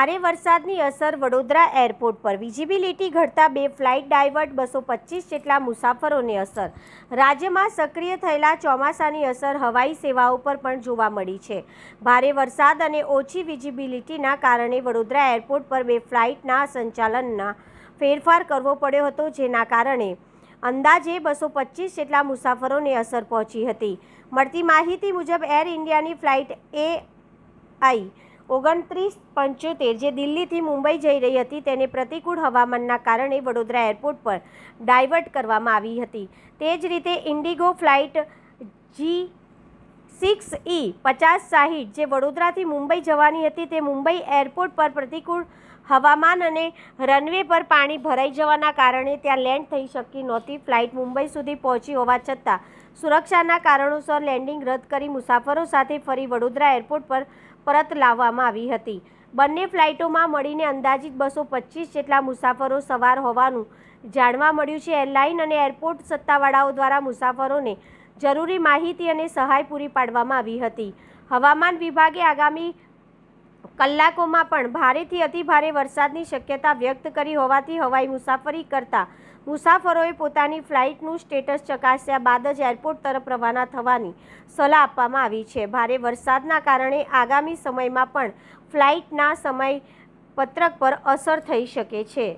ભારે વરસાદની અસર વડોદરા એરપોર્ટ પર વિઝિબિલિટી ઘટતા 2 ફ્લાઇટ ડાયવર્ટ 225 જેટલા મુસાફરોને અસર। રાજ્યમાં સક્રિય થયેલા ચોમાસાની અસર હવાઈ સેવાઓ પર પણ જોવા મળી છે। ભારે વરસાદ અને ઓછી વિઝિબિલિટીના કારણે વડોદરા એરપોર્ટ પર 2 ફ્લાઇટના સંચાલનમાં ફેરફાર કરવો પડ્યો હતો, જેના કારણે અંદાજે 225 જેટલા મુસાફરોને અસર પહોંચી હતી। મળતી માહિતી મુજબ એર ઇન્ડિયાની ફ્લાઇટ AI 2975 જે દિલ્હીથી મુંબઈ જઈ રહી હતી તેને પ્રતિકૂળ હવામાનના કારણે વડોદરા એરપોર્ટ પર ડાયવર્ટ કરવામાં આવી હતી। તે જ રીતે ઇન્ડિગો ફ્લાઇટ G6E 5060 જે વડોદરાથી મુંબઈ જવાની હતી તે મુંબઈ એરપોર્ટ પર પ્રતિકૂળ હવામાન અને રનવે પર પાણી ભરાઈ જવાના કારણે ત્યાં લેન્ડ થઈ શકી નહોતી। ફ્લાઇટ મુંબઈ સુધી પહોંચી હોવા છતાં સુરક્ષાના કારણોસર લેન્ડિંગ રદ કરી મુસાફરો સાથે ફરી વડોદરા એરપોર્ટ પર પરત લાવવામાં આવી હતી। બંને ફ્લાઇટોમાં મળીને અંદાજિત 225 જેટલા મુસાફરો સવાર હોવાનું જાણવા મળ્યું છે। એરલાઇન અને એરપોર્ટ સત્તાવાળાઓ દ્વારા મુસાફરોને જરૂરી માહિતી અને સહાય પૂરી પાડવામાં આવી હતી। હવામાન વિભાગે આગામી કલાકોમાં પણ ભારેથી અતિભારે વરસાદની શક્યતા વ્યક્ત કરી હોવાથી હવાઈ મુસાફરી કરતા મુસાફરોએ પોતાની ફ્લાઇટનું સ્ટેટસ ચકાસ્યા બાદ જ એરપોર્ટ તરફ રવાના થવાની સલાહ આપવામાં આવી છે। ભારે વરસાદના કારણે આગામી સમયમાં પણ ફ્લાઇટના સમયપત્રક પર અસર થઈ શકે છે।